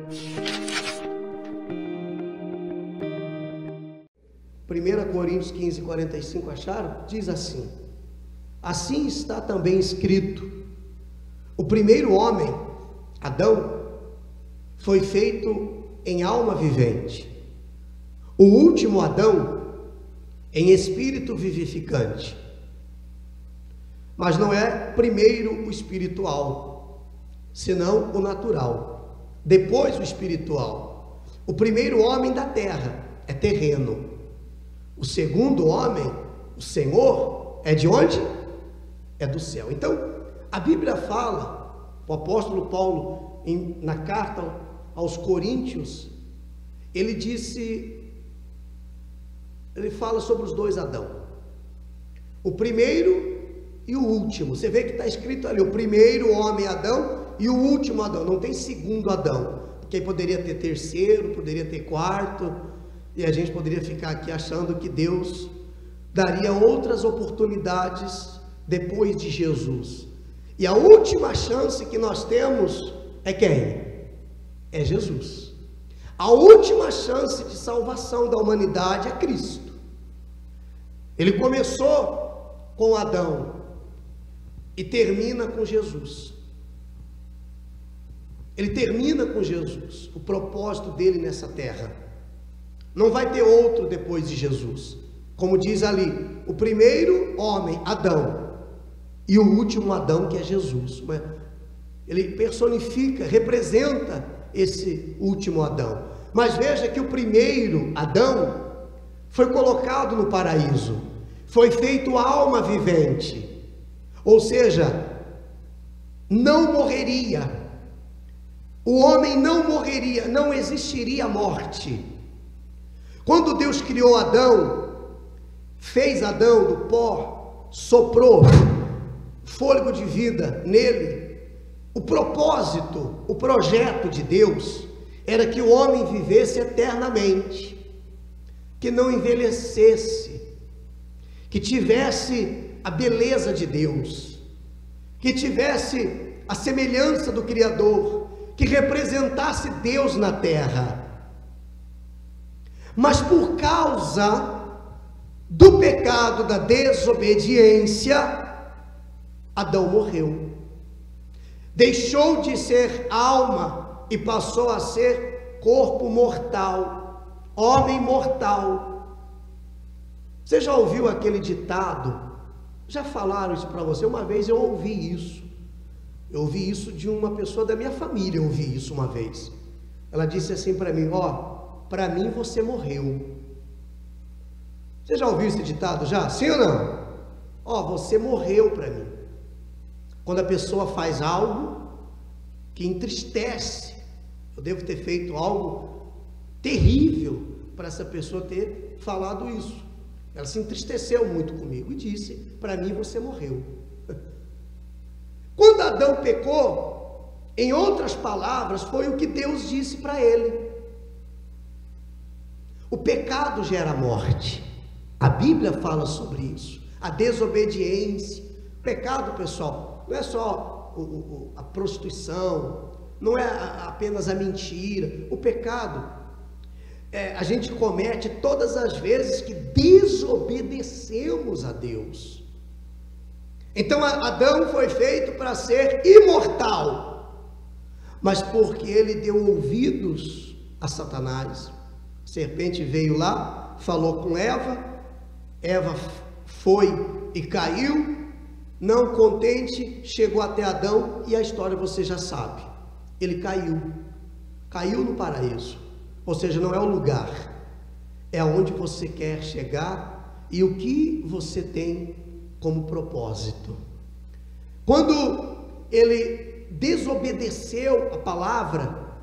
1 Coríntios 15, 45, acharam? Diz assim: assim está também escrito: o primeiro homem, Adão, foi feito em alma vivente, o último Adão em espírito vivificante. Mas não é primeiro o espiritual, senão o natural, depois o espiritual. O primeiro homem da terra é terreno. O segundo homem, o Senhor, é de onde? É do céu. Então, a Bíblia fala, o apóstolo Paulo, na carta aos Coríntios, ele fala sobre os dois Adão, o primeiro e o último. Você vê que está escrito ali, o primeiro homem Adão e o último Adão, não tem segundo Adão, porque aí poderia ter terceiro, poderia ter quarto, e a gente poderia ficar aqui achando que Deus daria outras oportunidades depois de Jesus. E a última chance que nós temos é quem? É Jesus. A última chance de salvação da humanidade é Cristo. Ele começou com Adão e termina com Jesus. Ele termina com Jesus, o propósito dele nessa terra. Não vai ter outro depois de Jesus. Como diz ali, o primeiro homem, Adão, e o último Adão, que é Jesus. Ele personifica, representa esse último Adão. Mas veja que o primeiro Adão foi colocado no paraíso, foi feito alma vivente, ou seja, não morreria. O homem não morreria, não existiria morte. Quando Deus criou Adão, fez Adão do pó, soprou fôlego de vida nele, o propósito, o projeto de Deus era que o homem vivesse eternamente, que não envelhecesse, que tivesse a beleza de Deus, que tivesse a semelhança do Criador, que representasse Deus na terra. Mas por causa do pecado, da desobediência, Adão morreu. Deixou de ser alma e passou a ser corpo mortal, homem mortal. Você já ouviu aquele ditado? Já falaram isso para você? Uma vez eu ouvi isso. Eu ouvi isso de uma pessoa da minha família, eu ouvi isso uma vez. Ela disse assim para mim: para mim você morreu. Você já ouviu esse ditado já? Sim ou não? Você morreu para mim. Quando a pessoa faz algo que entristece, eu devo ter feito algo terrível para essa pessoa ter falado isso. Ela se entristeceu muito comigo e disse: para mim você morreu. Quando Adão pecou, em outras palavras, foi o que Deus disse para ele. O pecado gera morte. A Bíblia fala sobre isso. A desobediência. Pecado, pessoal, não é só a prostituição, não é apenas a mentira. O pecado a gente comete todas as vezes que desobedecemos a Deus. Então Adão foi feito para ser imortal, mas porque ele deu ouvidos a Satanás, a serpente veio lá, falou com Eva, Eva foi e caiu, não contente, chegou até Adão, e a história você já sabe, ele caiu no paraíso, ou seja, não é o lugar, é aonde você quer chegar e o que você tem como propósito. Quando ele desobedeceu a palavra,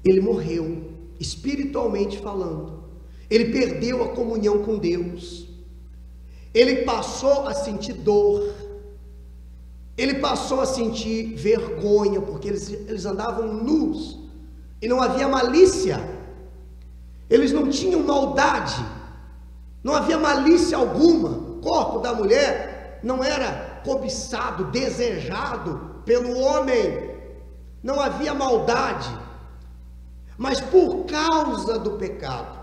ele morreu, espiritualmente falando, ele perdeu a comunhão com Deus, ele passou a sentir dor, ele passou a sentir vergonha, porque eles andavam nus, e não havia malícia, eles não tinham maldade, não havia malícia alguma. O corpo da mulher não era cobiçado, desejado pelo homem, não havia maldade, Mas por causa do pecado,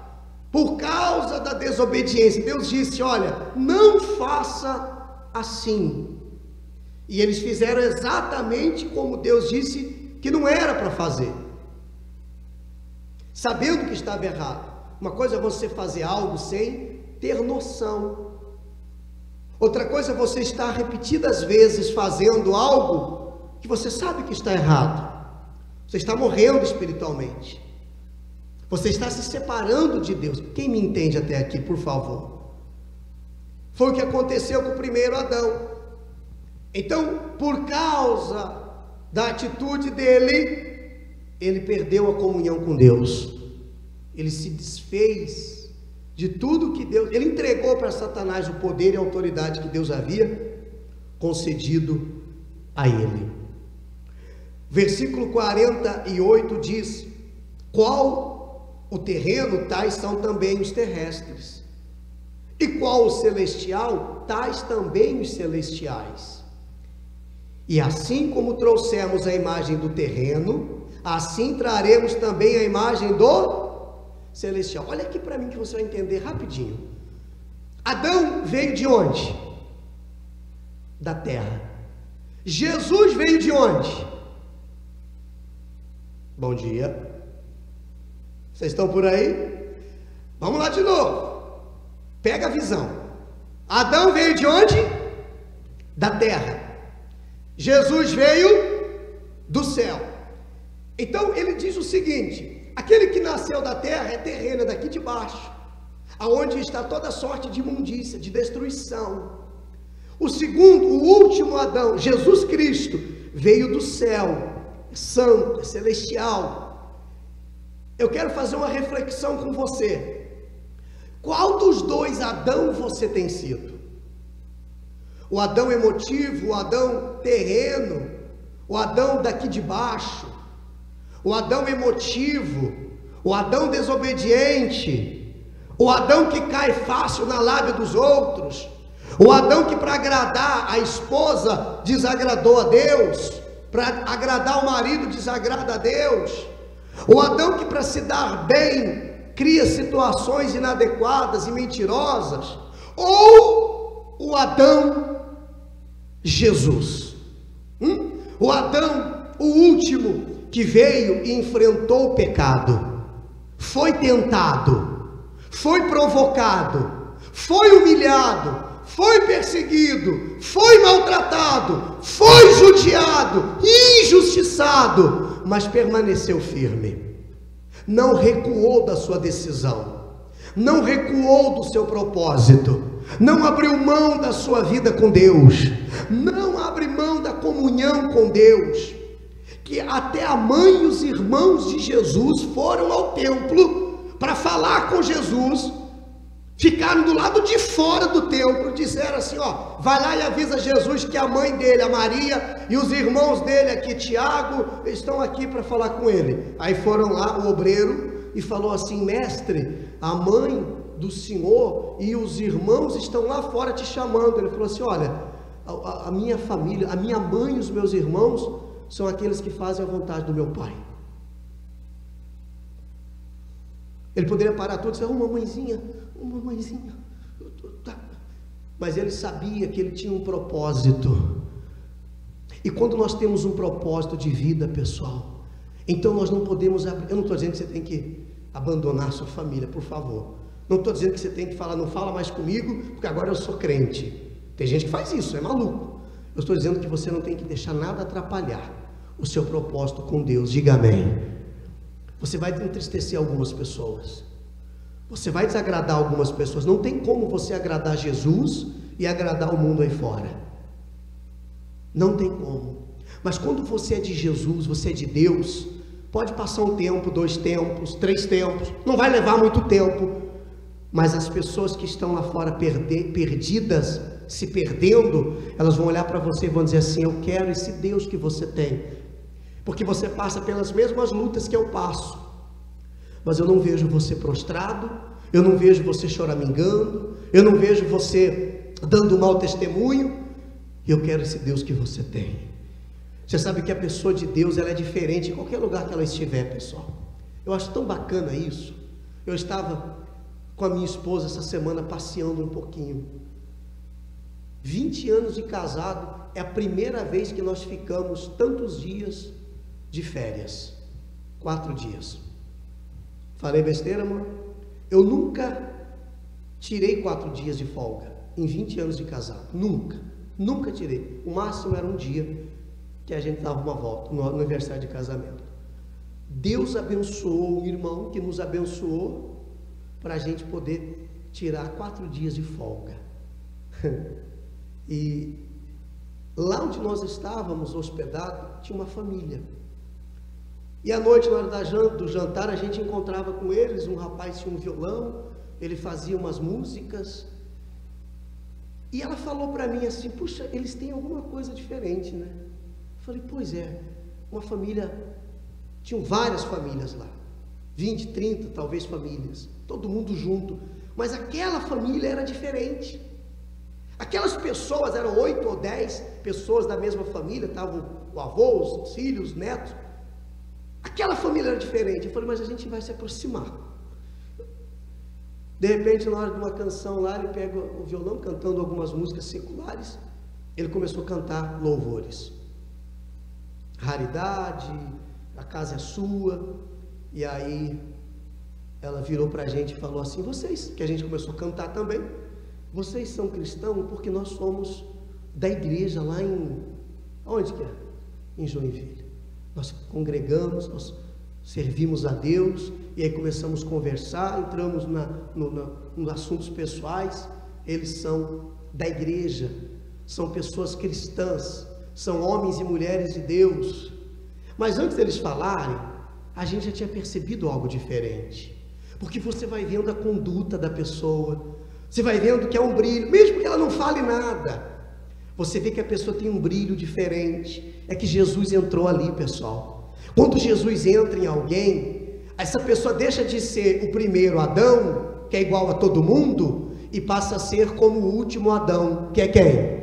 por causa da desobediência, Deus disse: olha, não faça assim. E eles fizeram exatamente como Deus disse que não era para fazer, sabendo que estava errado. Uma coisa é você fazer algo sem ter noção, outra coisa é você estar repetidas vezes fazendo algo que você sabe que está errado. Você está morrendo espiritualmente, você está se separando de Deus. Quem me entende até aqui, por favor? Foi o que aconteceu com o primeiro Adão. Então, por causa da atitude dele, ele perdeu a comunhão com Deus, ele se desfez de tudo que Deus, ele entregou para Satanás o poder e a autoridade que Deus havia concedido a ele. Versículo 48 diz: qual o terreno, tais são também os terrestres, e qual o celestial, tais também os celestiais. E assim como trouxemos a imagem do terreno, assim traremos também a imagem do celestial. Olha aqui para mim que você vai entender rapidinho. Adão veio de onde? Da terra. Jesus veio de onde? Bom dia. Vocês estão por aí? Vamos lá de novo. Pega a visão. Adão veio de onde? Da terra. Jesus veio do céu. Então ele diz o seguinte: aquele que nasceu da terra é terreno, é daqui de baixo, aonde está toda sorte de imundícia, de destruição. O segundo, o último Adão, Jesus Cristo, veio do céu, é santo, é celestial. Eu quero fazer uma reflexão com você. Qual dos dois Adão você tem sido? O Adão emotivo, o Adão terreno, o Adão daqui de baixo, o Adão emotivo, o Adão desobediente, o Adão que cai fácil na lábia dos outros, o Adão que para agradar a esposa desagradou a Deus, para agradar o marido desagrada a Deus, o Adão que para se dar bem cria situações inadequadas e mentirosas, ou o Adão Jesus, o Adão, o último, que veio e enfrentou o pecado, foi tentado, foi provocado, foi humilhado, foi perseguido, foi maltratado, foi judiado, injustiçado, mas permaneceu firme, não recuou da sua decisão, não recuou do seu propósito, não abriu mão da sua vida com Deus, não abre mão da comunhão com Deus, que até a mãe e os irmãos de Jesus foram ao templo para falar com Jesus, ficaram do lado de fora do templo, disseram assim: ó, vai lá e avisa Jesus que a mãe dele, a Maria, e os irmãos dele aqui, Tiago, estão aqui para falar com ele. Aí foram lá, o obreiro, e falou assim: mestre, a mãe do Senhor e os irmãos estão lá fora te chamando. Ele falou assim: olha, a minha família, a minha mãe e os meus irmãos são aqueles que fazem a vontade do meu Pai. Ele poderia parar tudo e dizer: uma mãezinha, mas ele sabia que ele tinha um propósito. E quando nós temos um propósito de vida, pessoal, então nós não podemos abrir. Eu não estou dizendo que você tem que abandonar sua família, por favor. Não estou dizendo que você tem que falar: não fala mais comigo, porque agora eu sou crente. Tem gente que faz isso, é maluco. Eu estou dizendo que você não tem que deixar nada atrapalhar o seu propósito com Deus. Diga amém. Você vai entristecer algumas pessoas, você vai desagradar algumas pessoas. Não tem como você agradar Jesus e agradar o mundo aí fora, não tem como. Mas quando você é de Jesus, você é de Deus, pode passar um tempo, 2 tempos, 3 tempos, não vai levar muito tempo, mas as pessoas que estão lá fora perdidas, se perdendo, elas vão olhar para você e vão dizer assim: eu quero esse Deus que você tem, porque você passa pelas mesmas lutas que eu passo, mas eu não vejo você prostrado, eu não vejo você choramingando, eu não vejo você dando mau testemunho, e eu quero esse Deus que você tem. Você sabe que a pessoa de Deus, ela é diferente em qualquer lugar que ela estiver, pessoal. Eu acho tão bacana isso. Eu estava com a minha esposa essa semana passeando um pouquinho. 20 anos de casado, é a primeira vez que nós ficamos tantos dias de férias. 4 dias. Falei besteira, amor? Eu nunca tirei 4 dias de folga em 20 anos de casado. Nunca tirei. O máximo era um dia que a gente dava uma volta no aniversário de casamento. Deus abençoou o irmão que nos abençoou para a gente poder tirar 4 dias de folga. E lá onde nós estávamos hospedados, tinha uma família. E à noite, na hora do jantar, a gente encontrava com eles. Um rapaz tinha um violão, ele fazia umas músicas. E ela falou para mim assim: puxa, eles têm alguma coisa diferente, né? Eu falei: pois é, uma família, tinham várias famílias lá, 20, 30 talvez famílias, todo mundo junto, mas aquela família era diferente. Aquelas pessoas, eram 8 ou 10 pessoas da mesma família, estavam o avô, os filhos, os netos. Aquela família era diferente. Eu falei: mas a gente vai se aproximar. De repente, na hora de uma canção lá, ele pega o violão cantando algumas músicas seculares. Ele começou a cantar louvores. Raridade, a casa é sua. E aí ela virou para a gente e falou assim: vocês, que a gente começou a cantar também, vocês são cristãos porque nós somos da igreja lá em... onde que é? Em Joinville. Nós congregamos, nós servimos a Deus. E aí começamos a conversar, entramos nos assuntos pessoais. Eles são da igreja, são pessoas cristãs, são homens e mulheres de Deus. Mas antes deles falarem, a gente já tinha percebido algo diferente, porque você vai vendo a conduta da pessoa, você vai vendo que é um brilho, mesmo que ela não fale nada, você vê que a pessoa tem um brilho diferente. É que Jesus entrou ali, pessoal. Quando Jesus entra em alguém, essa pessoa deixa de ser o primeiro Adão, que é igual a todo mundo, e passa a ser como o último Adão, que é quem?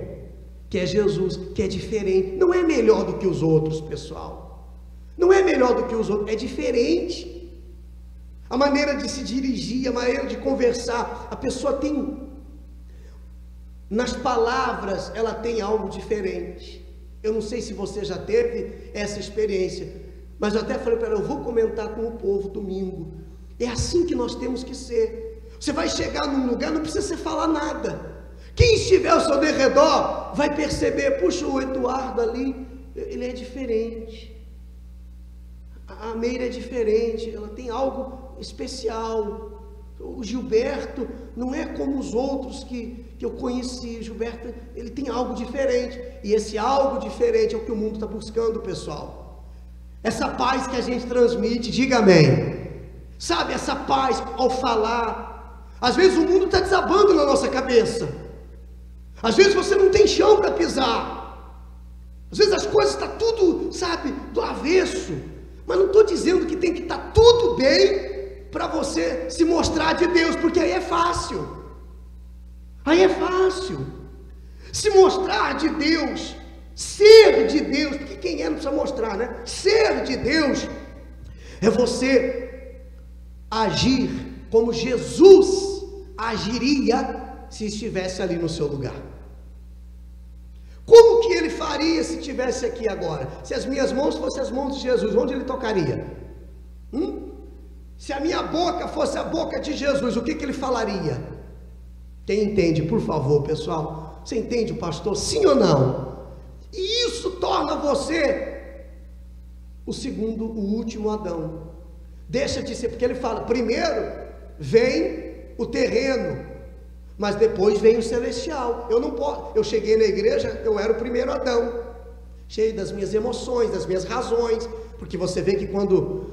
Que é Jesus, que é diferente. Não é melhor do que os outros, pessoal. Não é melhor do que os outros, é diferente. A maneira de se dirigir, a maneira de conversar, a pessoa tem, nas palavras, ela tem algo diferente. Eu não sei se você já teve essa experiência, mas eu até falei para ela: eu vou comentar com o povo domingo. É assim que nós temos que ser. Você vai chegar num lugar, não precisa você falar nada. Quem estiver ao seu redor vai perceber: puxa, o Eduardo ali, ele é diferente. A Meire é diferente, ela tem algo especial. O Gilberto não é como os outros que eu conheci. O Gilberto, ele tem algo diferente. E esse algo diferente é o que o mundo está buscando, pessoal. Essa paz que a gente transmite, diga amém. Sabe, essa paz ao falar. Às vezes o mundo está desabando na nossa cabeça. Às vezes você não tem chão para pisar. Às vezes as coisas estão tudo, sabe, do avesso. Mas não estou dizendo que tem que estar tudo bem para você se mostrar de Deus, porque aí é fácil. Aí é fácil. Se mostrar de Deus, ser de Deus, porque quem é não precisa mostrar, né? Ser de Deus é você agir como Jesus agiria se estivesse ali no seu lugar. Como que ele faria se estivesse aqui agora? Se as minhas mãos fossem as mãos de Jesus, onde ele tocaria? Se a minha boca fosse a boca de Jesus, o que ele falaria? Quem entende, por favor, pessoal? Você entende, pastor? Sim ou não? E isso torna você o segundo, o último Adão. Deixa de ser, porque ele fala: primeiro vem o terreno, mas depois vem o celestial. Eu não posso. Eu cheguei na igreja, eu era o primeiro Adão, cheio das minhas emoções, das minhas razões, porque você vê que quando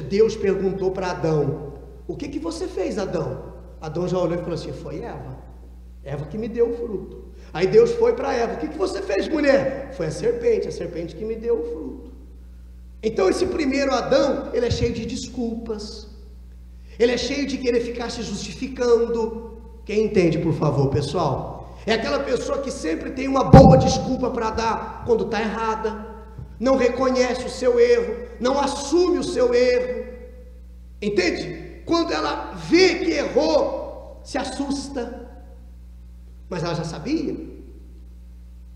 Deus perguntou para Adão: o que você fez, Adão? Adão já olhou e falou assim: foi Eva que me deu o fruto. Aí Deus foi para Eva: o que você fez, mulher? Foi a serpente que me deu o fruto. Então esse primeiro Adão, ele é cheio de desculpas, ele é cheio de querer ficar se justificando. Quem entende, por favor, pessoal? É aquela pessoa que sempre tem uma boa desculpa para dar quando está errada, não reconhece o seu erro, não assume o seu erro. Entende? Quando ela vê que errou, se assusta. Mas ela já sabia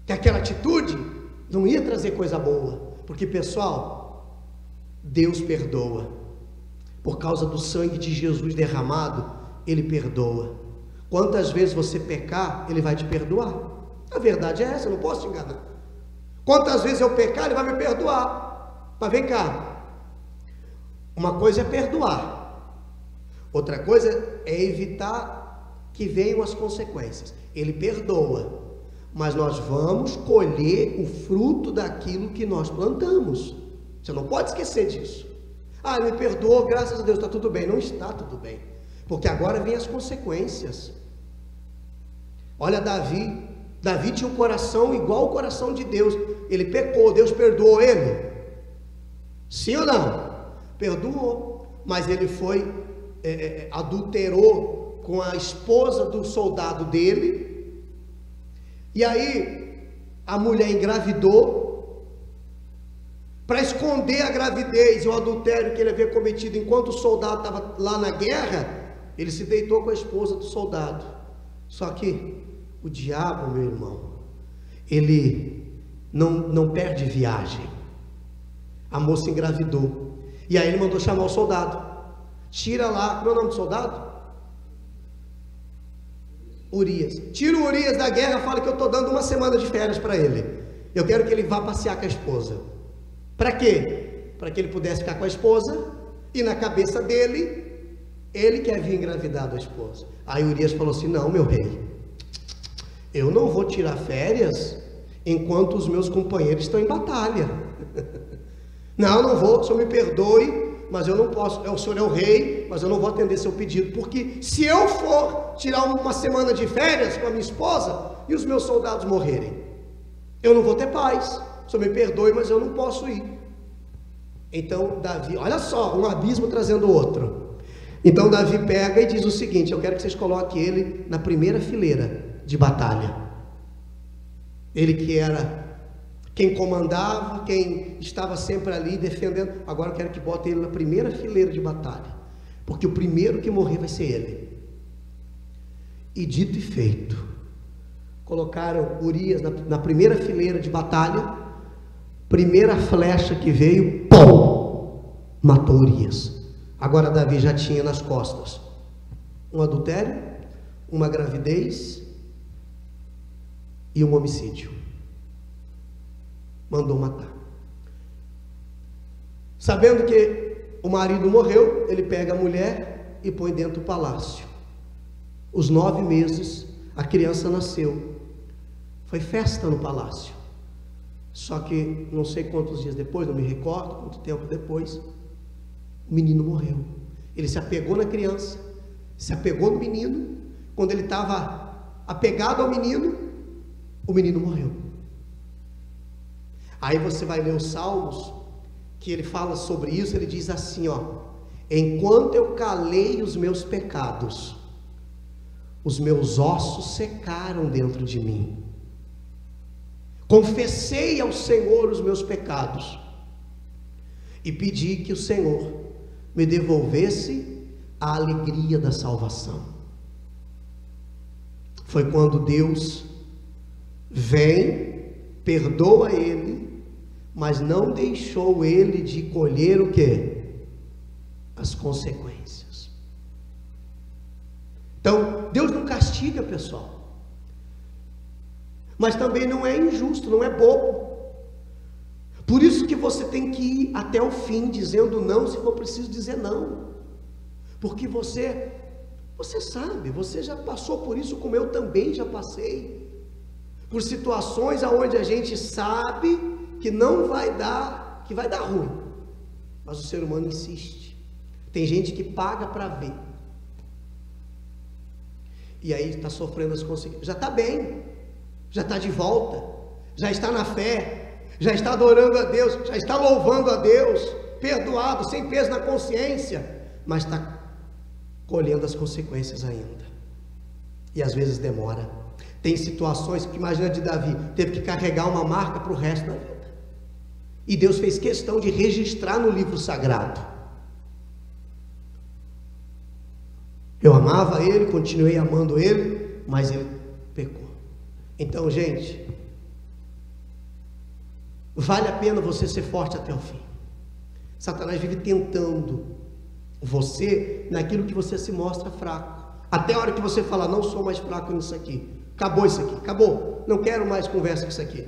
que aquela atitude não ia trazer coisa boa. Porque, pessoal, Deus perdoa. Por causa do sangue de Jesus derramado, Ele perdoa. Quantas vezes você pecar, Ele vai te perdoar. A verdade é essa, eu não posso te enganar. Quantas vezes eu pecar, Ele vai me perdoar. Mas vem cá, uma coisa é perdoar, outra coisa é evitar que venham as consequências. Ele perdoa, mas nós vamos colher o fruto daquilo que nós plantamos. Você não pode esquecer disso. Ah, Ele me perdoou, graças a Deus, está tudo bem. Não está tudo bem, porque agora vem as consequências. Olha Davi tinha um coração igual ao coração de Deus. Ele pecou, Deus perdoou ele? Sim ou não? Perdoou, mas ele adulterou com a esposa do soldado dele, e aí a mulher engravidou. Para esconder a gravidez e o adultério que ele havia cometido enquanto o soldado estava lá na guerra, ele se deitou com a esposa do soldado. Só que o diabo, meu irmão, ele não perde viagem. A moça engravidou, e aí ele mandou chamar o soldado. Tira lá, qual é o nome do soldado? Urias. Tira o Urias da guerra, fala que eu estou dando uma semana de férias para ele. Eu quero que ele vá passear com a esposa. Para quê? Para que ele pudesse ficar com a esposa, e na cabeça dele, ele que havia engravidado a esposa. Aí Urias falou assim: não, meu rei, eu não vou tirar férias enquanto os meus companheiros estão em batalha. Não vou, o senhor me perdoe, mas eu não posso. O senhor é o rei, mas eu não vou atender seu pedido, porque se eu for tirar uma semana de férias com a minha esposa e os meus soldados morrerem, eu não vou ter paz. O senhor me perdoe, mas eu não posso ir. Então Davi, olha só, um abismo trazendo outro. Então Davi pega e diz o seguinte: eu quero que vocês coloquem ele na primeira fileira de batalha. Ele que era quem comandava, quem estava sempre ali defendendo, agora eu quero que botem ele na primeira fileira de batalha, porque o primeiro que morrer vai ser ele. E dito e feito, colocaram Urias na primeira fileira de batalha. Primeira flecha que veio, pum, matou Urias. Agora Davi já tinha nas costas um adultério, uma gravidez e um homicídio. Mandou matar. Sabendo que o marido morreu, ele pega a mulher e põe dentro do palácio. Os 9 meses, a criança nasceu. Foi festa no palácio. Só que não sei quantos dias depois, não me recordo quanto tempo depois, o menino morreu. Ele se apegou na criança, se apegou no menino. Quando ele estava apegado ao menino, o menino morreu. Aí você vai ler os Salmos, que ele fala sobre isso. Ele diz assim, ó: enquanto eu calei os meus pecados, os meus ossos secaram dentro de mim. Confessei ao Senhor os meus pecados e pedi que o Senhor me devolvesse a alegria da salvação. Foi quando Deus vem, perdoa ele, mas não deixou ele de colher o quê? As consequências. Então, Deus não castiga, pessoal, mas também não é injusto, não é bobo. Por isso que você tem que ir até o fim, dizendo não, se for preciso dizer não, porque você sabe, você já passou por isso, como eu também já passei, por situações aonde a gente sabe que não vai dar, que vai dar ruim, mas o ser humano insiste. Tem gente que paga para ver, e aí está sofrendo as consequências. Já está bem, já está de volta, já está na fé, já está adorando a Deus, já está louvando a Deus, perdoado, sem peso na consciência, mas está colhendo as consequências ainda, e às vezes demora. Tem situações que, imagina, de Davi, teve que carregar uma marca para o resto da vida, e Deus fez questão de registrar no livro sagrado. Eu amava ele, continuei amando ele, mas ele pecou. Então, gente, vale a pena você ser forte até o fim. Satanás vive tentando você naquilo que você se mostra fraco. Até a hora que você fala, não sou mais fraco nisso aqui. Acabou isso aqui, acabou. Não quero mais conversa com isso aqui.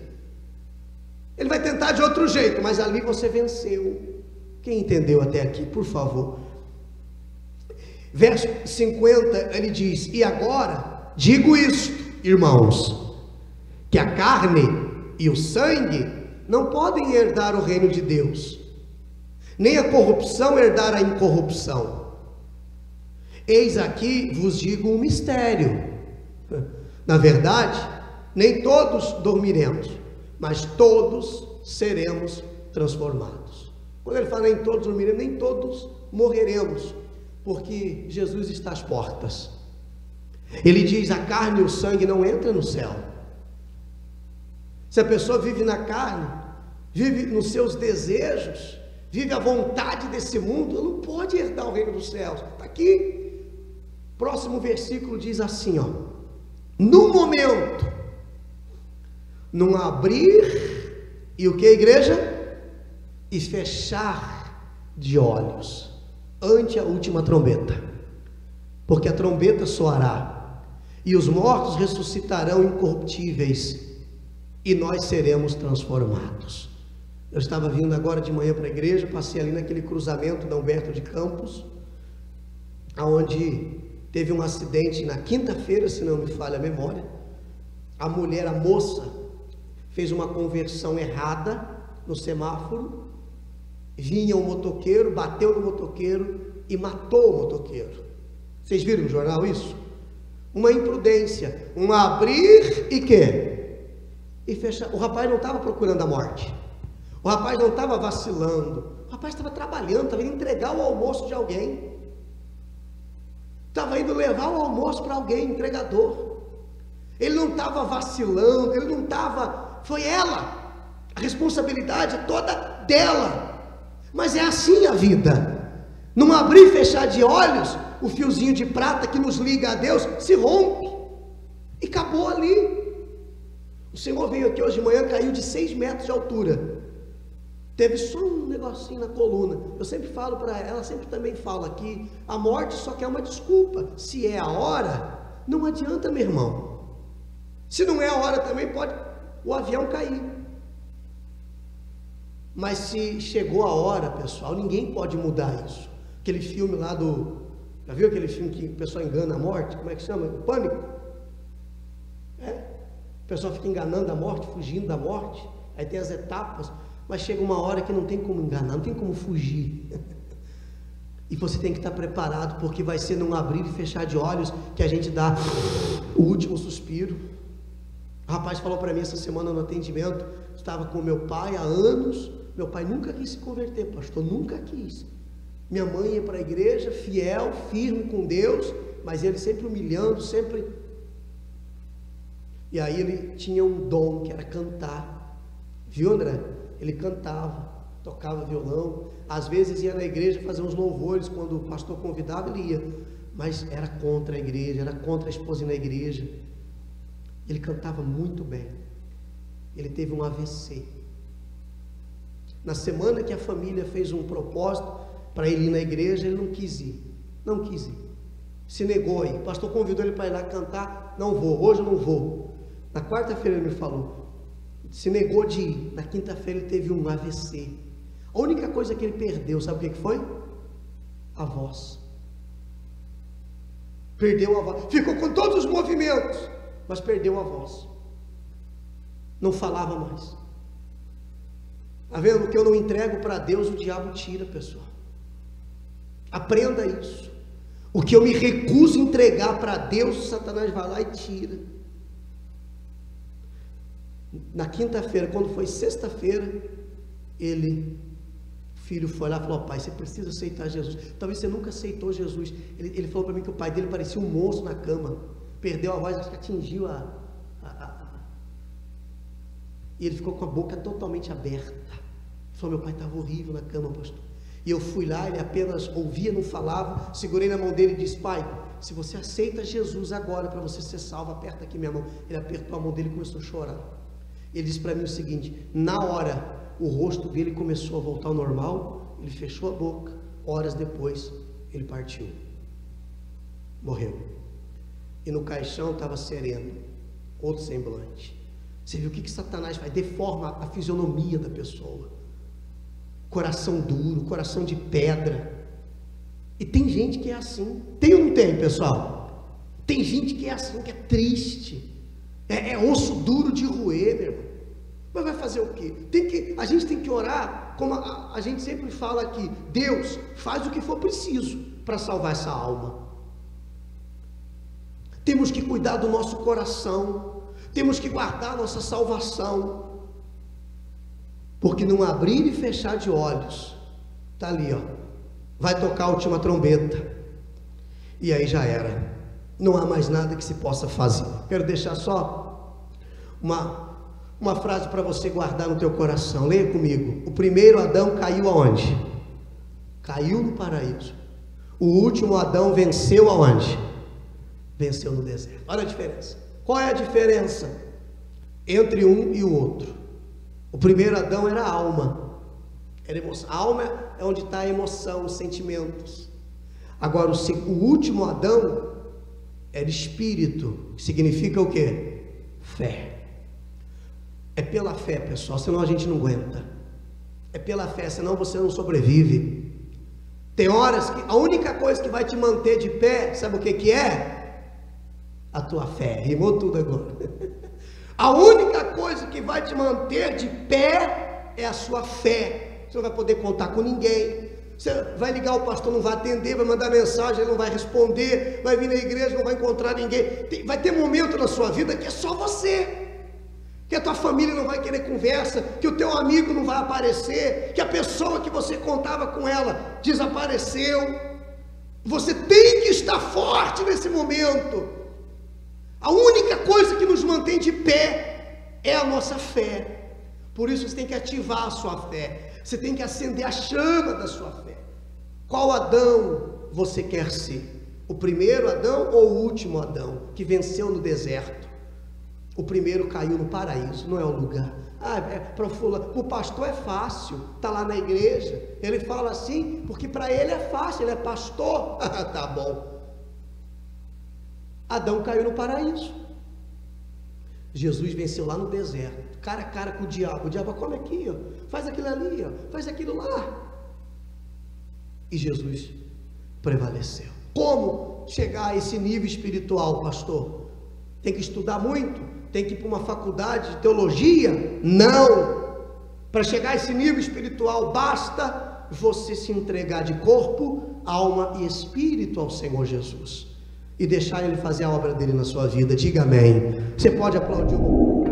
Ele vai tentar de outro jeito, mas ali você venceu. Quem entendeu até aqui, por favor? Verso 50, ele diz: e agora digo isto, irmãos, que a carne e o sangue não podem herdar o reino de Deus, nem a corrupção herdar a incorrupção. Eis aqui vos digo um mistério. Na verdade, nem todos dormiremos, mas todos seremos transformados. Quando ele fala nem todos dormiremos, nem todos morreremos, porque Jesus está às portas. Ele diz: a carne e o sangue não entram no céu. Se a pessoa vive na carne, vive nos seus desejos, vive a vontade desse mundo, ela não pode herdar o reino dos céus. Está aqui, próximo versículo diz assim, ó: no momento, num abrir, e o que, igreja? E fechar de olhos, ante a última trombeta, porque a trombeta soará, e os mortos ressuscitarão incorruptíveis, e nós seremos transformados. Eu estava vindo agora de manhã para a igreja, passei ali naquele cruzamento da Humberto de Campos, aonde teve um acidente na quinta-feira, se não me falha a memória. A mulher, a moça, fez uma conversão errada no semáforo, vinha um motoqueiro, bateu no motoqueiro e matou o motoqueiro. Vocês viram no jornal isso? Uma imprudência, um abrir e quê? E fechar. O rapaz não estava procurando a morte, o rapaz não estava vacilando, o rapaz estava trabalhando, estava indo entregar o almoço de alguém, estava indo levar o almoço para alguém, entregador. Ele não estava vacilando, ele não estava, foi ela, a responsabilidade é toda dela. Mas é assim a vida, num abrir e fechar de olhos, o fiozinho de prata que nos liga a Deus se rompe, e acabou ali. O Senhor veio aqui hoje de manhã, caiu de 6 metros de altura, teve só um negocinho na coluna. Eu sempre falo para ela, sempre também falo aqui, a morte só quer uma desculpa. Se é a hora, não adianta, meu irmão. Se não é a hora também, pode o avião cair. Mas se chegou a hora, pessoal, ninguém pode mudar isso. Aquele filme lá já viu aquele filme que o pessoal engana a morte? Como é que chama? O Pânico. O pessoal fica enganando a morte, fugindo da morte. Aí tem as etapas, mas chega uma hora que não tem como enganar, não tem como fugir. E você tem que estar preparado, porque vai ser num abrir e fechar de olhos que a gente dá o último suspiro. O rapaz falou para mim essa semana no atendimento, estava com meu pai há anos, meu pai nunca quis se converter, pastor, nunca quis. Minha mãe ia para a igreja, fiel, firme com Deus, mas ele sempre humilhando, sempre. E aí ele tinha um dom que era cantar, viu, André? Ele cantava, tocava violão, às vezes ia na igreja fazer uns louvores, quando o pastor convidava ele ia, mas era contra a igreja, era contra a esposa na igreja. Ele cantava muito bem. Ele teve um AVC. Na semana que a família fez um propósito para ele ir na igreja, ele não quis ir, se negou aí. O pastor convidou ele para ir lá cantar, não vou, hoje eu não vou. Na quarta-feira ele me falou, se negou de ir. Na quinta-feira ele teve um AVC. A única coisa que ele perdeu, sabe o que foi? A voz. Perdeu a voz, ficou com todos os movimentos, mas perdeu a voz, não falava mais. Está vendo? O que eu não entrego para Deus, o diabo tira, pessoal. Aprenda isso. O que eu me recuso a entregar para Deus, o Satanás vai lá e tira. Na quinta-feira, quando foi sexta-feira, o filho foi lá e falou: pai, você precisa aceitar Jesus. Talvez você nunca aceitou Jesus. Ele falou para mim que o pai dele parecia um monstro na cama, perdeu a voz, acho que atingiu e ele ficou com a boca totalmente aberta. Ele falou: meu pai estava horrível na cama, pastor. E eu fui lá, ele apenas ouvia, não falava, segurei na mão dele e disse: pai, se você aceita Jesus agora para você ser salvo, aperta aqui minha mão. Ele apertou a mão dele e começou a chorar. Ele disse para mim o seguinte: na hora o rosto dele começou a voltar ao normal, ele fechou a boca, horas depois ele partiu, morreu. E no caixão estava sereno, outro semblante. Você viu o que Satanás faz? Deforma a fisionomia da pessoa. Coração duro, coração de pedra. E tem gente que é assim. Tem ou não tem, pessoal? Tem gente que é assim, que é triste. É osso duro de roer, meu irmão. Mas vai fazer o quê? A gente tem que orar, como a gente sempre fala aqui: Deus, faz o que for preciso para salvar essa alma. Temos que cuidar do nosso coração, temos que guardar a nossa salvação. Porque num abrir e fechar de olhos, está ali, ó, vai tocar a última trombeta, e aí já era, não há mais nada que se possa fazer. Quero deixar só uma frase para você guardar no teu coração. Leia comigo: o primeiro Adão caiu aonde? Caiu no paraíso. O último Adão venceu aonde? Venceu no deserto. Olha a diferença. Qual é a diferença entre um e o outro? O primeiro Adão era a alma, era emoção. A alma é onde está a emoção, os sentimentos. Agora o último Adão era espírito, que significa o quê? Fé. É pela fé, pessoal, senão a gente não aguenta. É pela fé, senão você não sobrevive. Tem horas que a única coisa que vai te manter de pé, sabe o que é? A tua fé. Rimou tudo agora. A única coisa que vai te manter de pé é a sua fé. Você não vai poder contar com ninguém. Você vai ligar, o pastor não vai atender, vai mandar mensagem, ele não vai responder, vai vir na igreja, não vai encontrar ninguém. Vai ter momento na sua vida que é só você, que a tua família não vai querer conversa, que o teu amigo não vai aparecer, que a pessoa que você contava com ela desapareceu. Você tem que estar forte nesse momento. A única coisa que nos mantém de pé é a nossa fé. Por isso você tem que ativar a sua fé, você tem que acender a chama da sua fé. Qual Adão você quer ser? O primeiro Adão ou o último Adão que venceu no deserto? O primeiro caiu no paraíso, não é o lugar. Para o pastor é fácil, está lá na igreja, ele fala assim porque para ele é fácil, ele é pastor. Tá bom. Adão caiu no paraíso, Jesus venceu lá no deserto, cara a cara com o diabo come aqui, ó, faz aquilo ali, ó, faz aquilo lá, e Jesus prevaleceu. Como chegar a esse nível espiritual, pastor? Tem que estudar muito? Tem que ir para uma faculdade de teologia? Não! Para chegar a esse nível espiritual, basta você se entregar de corpo, alma e espírito ao Senhor Jesus e deixar Ele fazer a obra dele na sua vida. Diga amém. Você pode aplaudir o